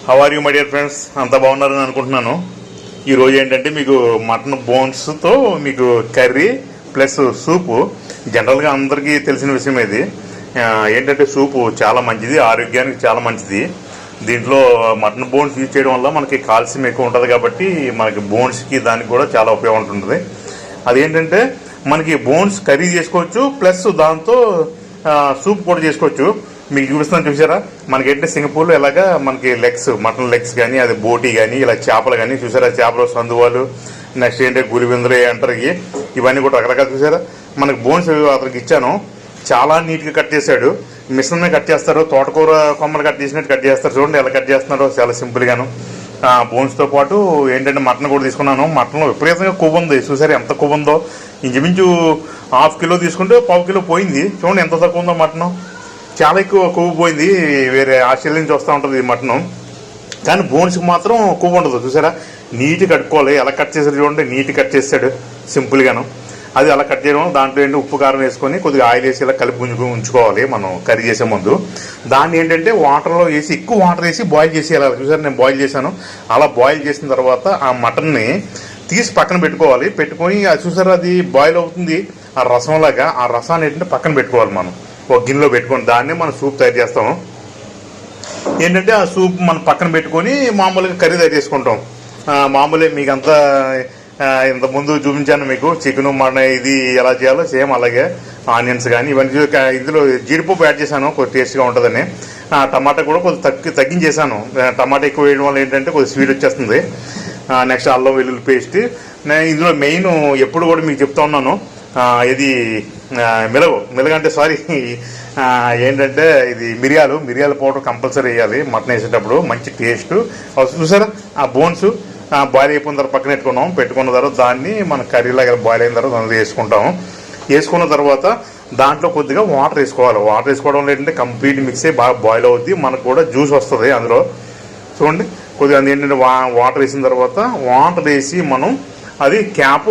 How are you my dear friends, అంతా బాగున్నారని అనుకుంటున్నాను. ఈరోజు ఏంటంటే మీకు మటన్ బోన్స్తో మీకు కర్రీ ప్లస్ సూపు. జనరల్గా అందరికీ తెలిసిన విషయం ఇది. ఏంటంటే సూపు చాలా మంచిది, ఆరోగ్యానికి చాలా మంచిది. దీంట్లో మటన్ బోన్స్ యూజ్ చేయడం వల్ల మనకి కాల్షియం ఎక్కువ ఉంటుంది కాబట్టి మనకి బోన్స్కి దానికి కూడా చాలా ఉపయోగం ఉంటుంది. అదేంటంటే మనకి బోన్స్ కర్రీ చేసుకోవచ్చు, ప్లస్ దాంతో సూప్ కూడా చేసుకోవచ్చు. మీకు చూపిస్తాను, చూసారా? మనకేంటంటే సింగపూర్లో ఇలాగా మనకి లెగ్స్, మటన్ లెగ్స్ కానీ, అది బోటీ కానీ, ఇలా చేపలు కానీ చూసారా? చేపలు, సందువాలు, నెక్స్ట్ ఏంటంటే గురిబిందులు అంటారు, ఇవన్నీ కూడా రకరకాలు చూసారా? మనకి బోన్స్ అతనికి ఇచ్చాను, చాలా నీట్గా కట్ చేశాడు. మిషన్ మీద కట్ చేస్తారు, తోటకూర కొమ్మలు కట్ చేసినట్టు కట్ చేస్తారు. చూడండి ఎలా కట్ చేస్తున్నారో, చాలా సింపుల్గాను. బోన్స్తో పాటు ఏంటంటే మటన్ కూడా తీసుకున్నాను. మటన్లో విపరీతంగా కొవ్వు ఉంది, చూసారు ఎంత కొవ్వు ఉందో. ఇంచుమించు ½ కిలో తీసుకుంటే ½ కిలో పోయింది. చూడండి ఎంత తక్కువ ఉందో మటన్, చాలా ఎక్కువ కొవ్వు పోయింది. వేరే ఆస్ట్రేలియా నుంచి వస్తూ ఉంటుంది ఈ మటను, కానీ బోన్స్కి మాత్రం కొవ్వు ఉండదు. చూసారా? నీట్గా కట్టుకోవాలి. ఎలా కట్ చేశాడు చూడండి, నీట్గా కట్ చేస్తాడు సింపుల్గాను. అది అలా కట్ చేయడం, దాంట్లో ఏంటి ఉప్పు కారం వేసుకొని కొద్దిగా ఆయిల్ వేసి ఇలా కలిపి ఉంచుకోవాలి మనం కర్రీ చేసే ముందు. దాన్ని ఏంటంటే వాటర్లో వేసి, ఎక్కువ వాటర్ వేసి బాయిల్ చేసేయాలి. చూసారు, నేను బాయిల్ చేశాను. అలా బాయిల్ చేసిన తర్వాత ఆ మటన్ని తీసి పక్కన పెట్టుకోవాలి. పెట్టుకొని అది చూసారా, అది బాయిల్ అవుతుంది ఆ రసంలాగా. ఆ రసాన్ని ఏంటంటే పక్కన పెట్టుకోవాలి మనం, ఒక గిన్నెలో పెట్టుకొని. దాన్నే మనం సూప్ తయారు చేస్తాము. ఏంటంటే ఆ సూప్ మనం పక్కన పెట్టుకొని మామూలుగా కర్రీ తయారు చేసుకుంటాం. మామూలుగా మీకు అంతా ఇంతకుముందు చూపించాను మీకు, చికెన్ మటన్ ఇది ఎలా చేయాలో సేమ్ అలాగే. ఆనియన్స్ కానీ ఇవన్నీ ఇందులో జీడిపప్పు యాడ్ చేశాను, కొద్ది టేస్ట్గా ఉంటుందని. టమాటా కూడా కొద్ది తగ్గించేసాను. టమాటా ఎక్కువ వేయడం వల్ల ఏంటంటే కొద్ది స్వీట్ వచ్చేస్తుంది. నెక్స్ట్ అల్లం వెల్లుల్లి పేస్ట్. నేను ఇందులో మెయిన్ ఎప్పుడు కూడా మీకు చెప్తా ఉన్నాను, ఇది మిలగ అంటే సారీ ఏంటంటే ఇది మిరియాల పౌడర్ కంపల్సరీ వేయాలి మటన్ వేసేటప్పుడు, మంచి టేస్ట్. చూసారా? ఆ బోన్స్ బాయిల్ అయిపోయిన తర్వాత పక్కన పెట్టుకున్న తర్వాత దాన్ని మన కర్రీలాగా బాయిల్ అయిన తర్వాత అందులో వేసుకున్న తర్వాత దాంట్లో కొద్దిగా వాటర్ వేసుకోవాలి. వాటర్ వేసుకోవడం వల్ల ఏంటంటే కంప్లీట్ మిక్స్ అయ్యి బాగా బాయిల్ అవుద్ది, మనకు కూడా జ్యూస్ వస్తుంది అందులో. చూడండి, కొద్దిగా ఏంటంటే వాటర్ వేసిన తర్వాత వాటర్ వేసి మనం అది క్యాప్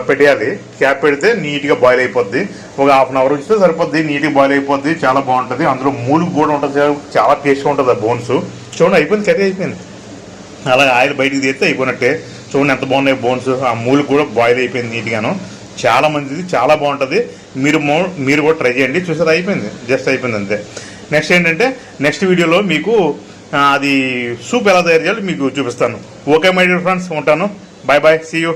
పెట్టేయాలి. క్యాప్ పెడితే నీట్గా బాయిల్ అయిపోద్ది. ఒక ½ అవర్ ఉంచితే సరిపోద్ది, నీట్గా బాయిల్ అయిపోద్ది, చాలా బాగుంటుంది. అందులో మూలుగు కూడా ఉంటుంది, చాలా టేస్ట్గా ఉంటుంది ఆ బోన్స్. చూడండి, అయిపోయింది, కర్రీ అయిపోయింది. అలాగే ఆయిల్ బయటికి తీస్తే అయిపోయినట్టే. చూడండి ఎంత బాగున్నాయి బోన్స్. ఆ మూలుగు కూడా బాయిల్ అయిపోయింది నీట్గాను, చాలా మంచిది, చాలా బాగుంటుంది. మీరు కూడా ట్రై చేయండి. చూసారు, అయిపోయింది, జస్ట్ అయిపోయింది అంతే. నెక్స్ట్ ఏంటంటే నెక్స్ట్ వీడియోలో మీకు అది సూప్ ఎలా తయారు చేయాలో మీకు చూపిస్తాను. ఓకే మై డియర్ ఫ్రెండ్స్, ఉంటాను. Bye bye, see you.